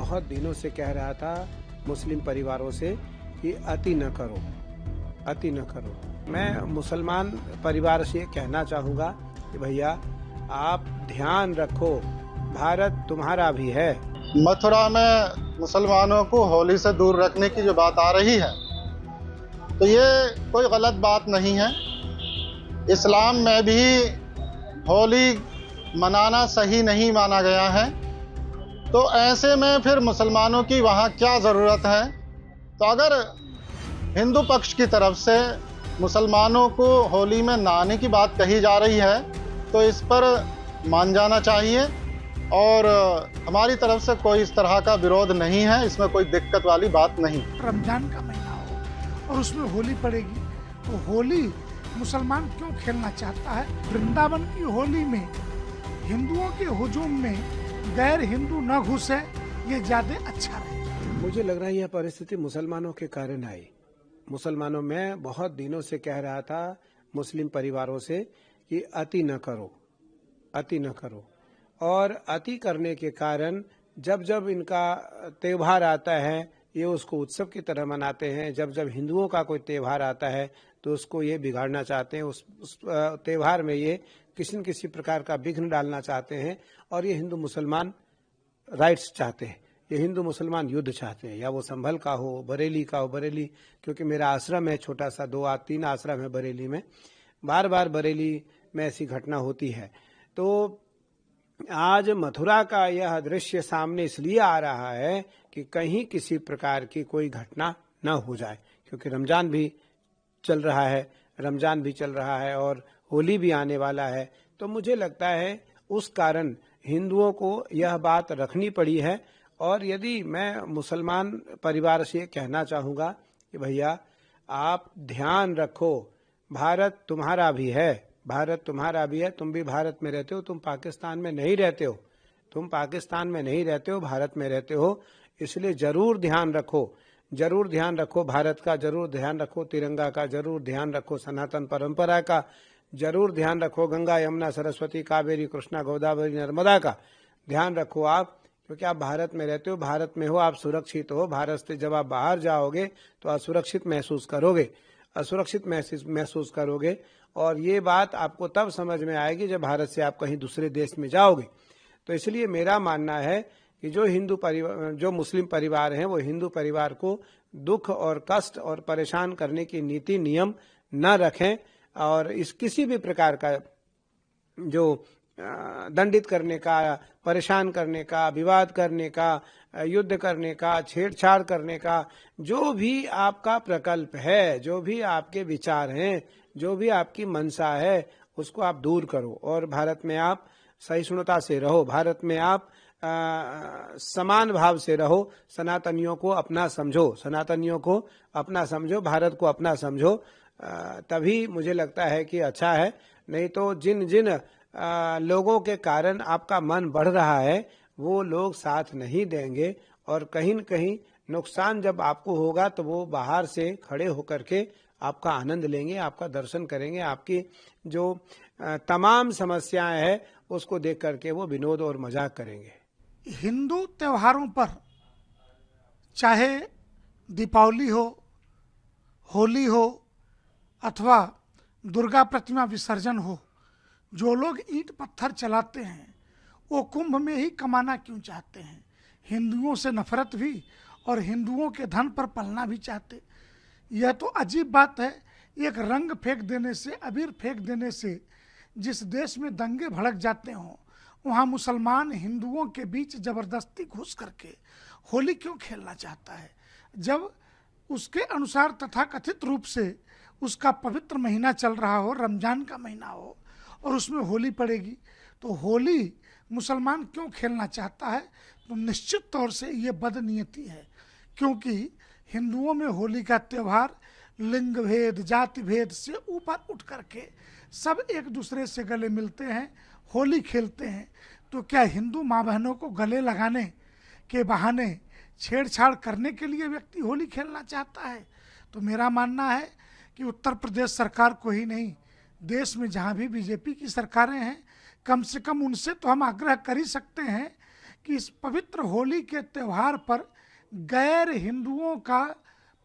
बहुत दिनों से कह रहा था मुस्लिम परिवारों से कि अति न करो, अति न करो। मैं मुसलमान परिवार से कहना चाहूँगा कि भैया आप ध्यान रखो, भारत तुम्हारा भी है। मथुरा में मुसलमानों को होली से दूर रखने की जो बात आ रही है, तो ये कोई गलत बात नहीं है। इस्लाम में भी होली मनाना सही नहीं माना गया है, तो ऐसे में फिर मुसलमानों की वहाँ क्या ज़रूरत है। तो अगर हिंदू पक्ष की तरफ से मुसलमानों को होली में नहाने की बात कही जा रही है, तो इस पर मान जाना चाहिए और हमारी तरफ से कोई इस तरह का विरोध नहीं है, इसमें कोई दिक्कत वाली बात नहीं। रमजान का महीना हो और उसमें होली पड़ेगी, तो होली मुसलमान क्यों खेलना चाहता है? वृंदावन की होली में हिंदुओं के हुजूम में गैर हिंदू न घुसे, ये ज्यादा अच्छा रहे। मुझे लग रहा है यह परिस्थिति मुसलमानों के कारण आई। मुसलमानों में बहुत दिनों से कह रहा था मुस्लिम परिवारों से कि अति न करो, अति न करो। और अति करने के कारण जब जब इनका त्यौहार आता है ये उसको उत्सव की तरह मनाते हैं। जब जब हिंदुओं का कोई त्यौहार आता है तो उसको ये बिगाड़ना चाहते हैं, उस त्यौहार में ये किसी न किसी प्रकार का विघ्न डालना चाहते हैं। और ये हिंदू मुसलमान राइट्स चाहते हैं, ये हिंदू मुसलमान युद्ध चाहते हैं, या वो संभल का हो, बरेली का हो। बरेली क्योंकि मेरा आश्रम है छोटा सा, 2-3 आश्रम है बरेली में, बार बार बरेली में ऐसी घटना होती है। तो आज मथुरा का यह दृश्य सामने इसलिए आ रहा है कि कहीं किसी प्रकार की कोई घटना न हो जाए, क्योंकि रमजान भी चल रहा है और होली भी आने वाला है। तो मुझे लगता है उस कारण हिंदुओं को यह बात रखनी पड़ी है। और यदि मैं मुसलमान परिवार से कहना चाहूँगा कि भैया आप ध्यान रखो, भारत तुम्हारा भी है, भारत तुम्हारा भी है। तुम भी भारत में रहते हो, तुम पाकिस्तान में नहीं रहते हो, तुम पाकिस्तान में नहीं रहते हो, भारत में रहते हो। इसलिए जरूर ध्यान रखो, जरूर ध्यान रखो भारत का, जरूर ध्यान रखो तिरंगा का, जरूर ध्यान रखो सनातन परंपरा का, जरूर ध्यान रखो गंगा यमुना सरस्वती कावेरी कृष्णा गोदावरी नर्मदा का ध्यान रखो आप, क्योंकि आप भारत में रहते हो, भारत में हो, आप सुरक्षित हो। भारत से जब आप बाहर जाओगे तो असुरक्षित महसूस करोगे, असुरक्षित महसूस करोगे। और ये बात आपको तब समझ में आएगी जब भारत से आप कहीं दूसरे देश में जाओगे। तो इसलिए मेरा मानना है कि जो मुस्लिम परिवार हैं वो हिंदू परिवार को दुख और कष्ट और परेशान करने की नीति नियम न रखें, और इस किसी भी प्रकार का जो दंडित करने का, परेशान करने का, विवाद करने का, युद्ध करने का, छेड़छाड़ करने का, जो भी आपका प्रकल्प है, जो भी आपके विचार हैं, जो भी आपकी मंशा है, उसको आप दूर करो। और भारत में आप सहिष्णुता से रहो, भारत में आप समान भाव से रहो, सनातनियों को अपना समझो, सनातनियों को अपना समझो, भारत को अपना समझो। तभी मुझे लगता है कि अच्छा है। नहीं तो जिन जिन लोगों के कारण आपका मन बढ़ रहा है वो लोग साथ नहीं देंगे, और कहीं न कहीं नुकसान जब आपको होगा तो वो बाहर से खड़े होकर के आपका आनंद लेंगे, आपका दर्शन करेंगे, आपकी जो तमाम समस्याएं हैं उसको देख करके वो विनोद और मजाक करेंगे। हिंदू त्योहारों पर चाहे दीपावली हो, होली हो अथवा दुर्गा प्रतिमा विसर्जन हो, जो लोग ईंट पत्थर चलाते हैं वो कुंभ में ही कमाना क्यों चाहते हैं? हिंदुओं से नफरत भी और हिंदुओं के धन पर पलना भी चाहते। यह तो अजीब बात है। एक रंग फेंक देने से, अबीर फेंक देने से जिस देश में दंगे भड़क जाते हों, वहाँ मुसलमान हिंदुओं के बीच जबरदस्ती घुस करके होली क्यों खेलना चाहता है? जब उसके अनुसार तथाकथित रूप से उसका पवित्र महीना चल रहा हो, रमजान का महीना हो, और उसमें होली पड़ेगी, तो होली मुसलमान क्यों खेलना चाहता है? तो निश्चित तौर से ये बदनीयती है, क्योंकि हिंदुओं में होली का त्यौहार लिंग भेद, जाति भेद से ऊपर उठ करके सब एक दूसरे से गले मिलते हैं, होली खेलते हैं। तो क्या हिंदू माँ बहनों को गले लगाने के बहाने छेड़छाड़ करने के लिए व्यक्ति होली खेलना चाहता है? तो मेरा मानना है कि उत्तर प्रदेश सरकार को ही नहीं, देश में जहाँ भी बीजेपी की सरकारें हैं, कम से कम उनसे तो हम आग्रह कर ही सकते हैं कि इस पवित्र होली के त्यौहार पर गैर हिंदुओं का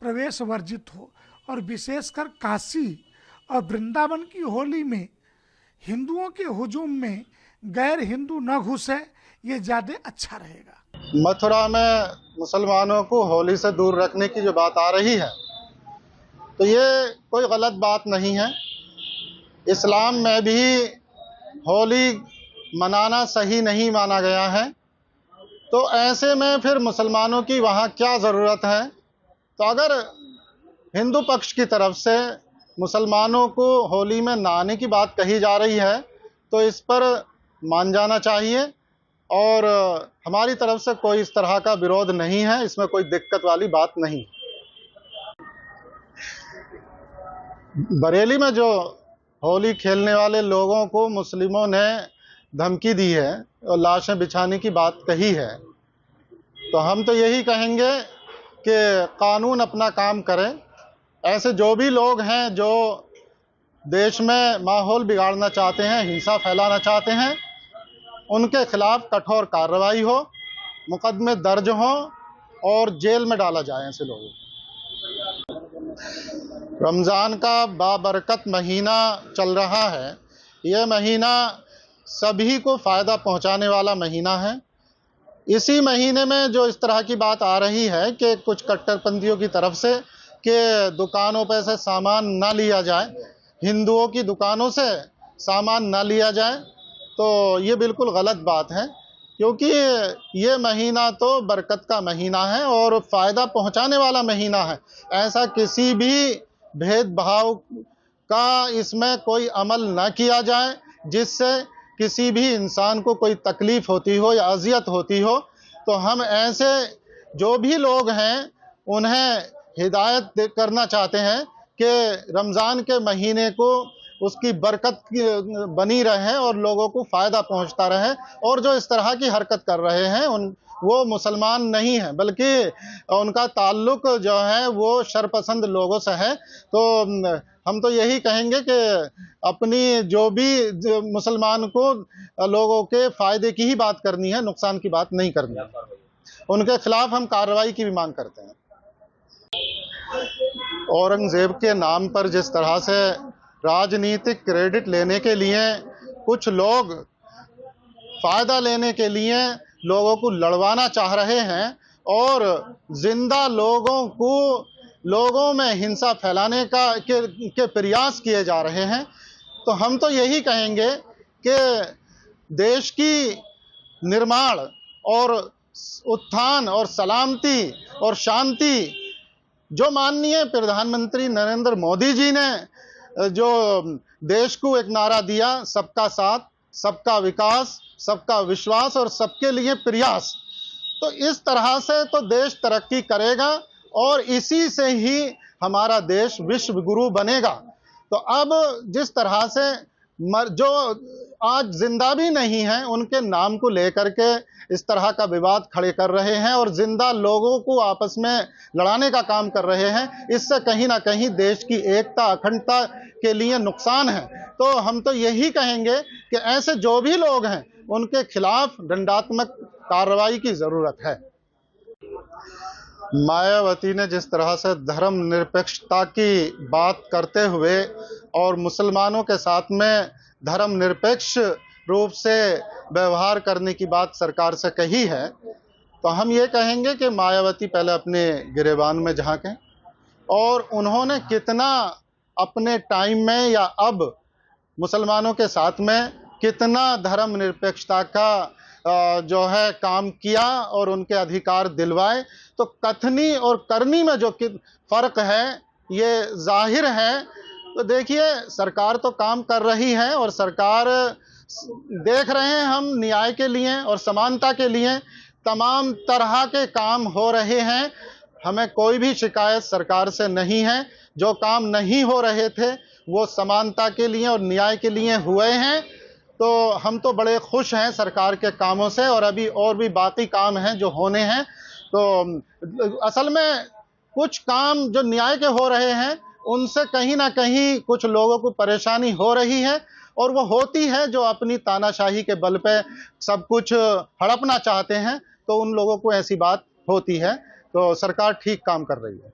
प्रवेश वर्जित हो और विशेषकर काशी और वृंदावन की होली में हिंदुओं के हुजूम में गैर हिंदू न घुसे, ये ज़्यादा अच्छा रहेगा। मथुरा में मुसलमानों को होली से दूर रखने की जो बात आ रही है, तो ये कोई गलत बात नहीं है। इस्लाम में भी होली मनाना सही नहीं माना गया है, तो ऐसे में फिर मुसलमानों की वहाँ क्या ज़रूरत है। तो अगर हिंदू पक्ष की तरफ से मुसलमानों को होली में नहाने की बात कही जा रही है, तो इस पर मान जाना चाहिए और हमारी तरफ से कोई इस तरह का विरोध नहीं है, इसमें कोई दिक्कत वाली बात नहीं। बरेली में जो होली खेलने वाले लोगों को मुस्लिमों ने धमकी दी है और लाशें बिछाने की बात कही है, तो हम तो यही कहेंगे कि कानून अपना काम करे। ऐसे जो भी लोग हैं जो देश में माहौल बिगाड़ना चाहते हैं, हिंसा फैलाना चाहते हैं, उनके खिलाफ कठोर कार्रवाई हो, मुकदमे दर्ज हों और जेल में डाला जाए ऐसे लोगों को। रमज़ान का बाबरकत महीना चल रहा है। यह महीना सभी को फ़ायदा पहुंचाने वाला महीना है। इसी महीने में जो इस तरह की बात आ रही है कि कुछ कट्टरपंथियों की तरफ से कि दुकानों पर से सामान ना लिया जाए, हिंदुओं की दुकानों से सामान ना लिया जाए, तो ये बिल्कुल गलत बात है, क्योंकि ये महीना तो बरकत का महीना है और फ़ायदा पहुंचाने वाला महीना है। ऐसा किसी भी भेदभाव का इसमें कोई अमल ना किया जाए जिससे किसी भी इंसान को कोई तकलीफ़ होती हो या अजियत होती हो। तो हम ऐसे जो भी लोग हैं उन्हें हिदायत करना चाहते हैं कि रमज़ान के महीने को उसकी बरकत बनी रहे और लोगों को फ़ायदा पहुंचता रहे। और जो इस तरह की हरकत कर रहे हैं वो मुसलमान नहीं है, बल्कि उनका ताल्लुक़ जो है वो शरपसंद लोगों से है। तो हम तो यही कहेंगे कि अपनी जो भी मुसलमान को लोगों के फ़ायदे की ही बात करनी है, नुकसान की बात नहीं करनी है। उनके खिलाफ हम कार्रवाई की भी मांग करते हैं। औरंगज़ेब के नाम पर जिस तरह से राजनीतिक क्रेडिट लेने के लिए कुछ लोग फ़ायदा लेने के लिए लोगों को लड़वाना चाह रहे हैं और जिंदा लोगों में हिंसा फैलाने के प्रयास किए जा रहे हैं, तो हम तो यही कहेंगे कि देश की निर्माण और उत्थान और सलामती और शांति जो माननीय प्रधानमंत्री नरेंद्र मोदी जी ने जो देश को एक नारा दिया, सबका साथ, सबका विकास, सबका विश्वास और सबके लिए प्रयास, तो इस तरह से तो देश तरक्की करेगा और इसी से ही हमारा देश विश्व गुरु बनेगा। तो अब जिस तरह से जो आज जिंदा भी नहीं हैं उनके नाम को लेकर के इस तरह का विवाद खड़े कर रहे हैं और जिंदा लोगों को आपस में लड़ाने का काम कर रहे हैं, इससे कहीं ना कहीं देश की एकता अखंडता के लिए नुकसान है। तो हम तो यही कहेंगे कि ऐसे जो भी लोग हैं उनके खिलाफ दंडात्मक कार्रवाई की जरूरत है। मायावती ने जिस तरह से धर्मनिरपेक्षता की बात करते हुए और मुसलमानों के साथ में धर्मनिरपेक्ष रूप से व्यवहार करने की बात सरकार से कही है, तो हम ये कहेंगे कि मायावती पहले अपने गिरेबान में झांकें और उन्होंने कितना अपने टाइम में या अब मुसलमानों के साथ में कितना धर्मनिरपेक्षता का जो है काम किया और उनके अधिकार दिलवाए। तो कथनी और करनी में जो फर्क है ये जाहिर है। तो देखिए सरकार तो काम कर रही है और सरकार देख रहे हैं हम न्याय के लिए और समानता के लिए तमाम तरह के काम हो रहे हैं। हमें कोई भी शिकायत सरकार से नहीं है। जो काम नहीं हो रहे थे वो समानता के लिए और न्याय के लिए हुए हैं। तो हम तो बड़े खुश हैं सरकार के कामों से और अभी और भी बाकी काम हैं जो होने हैं। तो असल में कुछ काम जो न्याय के हो रहे हैं उनसे कहीं ना कहीं कुछ लोगों को परेशानी हो रही है और वो होती है जो अपनी तानाशाही के बल पे सब कुछ हड़पना चाहते हैं, तो उन लोगों को ऐसी बात होती है। तो सरकार ठीक काम कर रही है।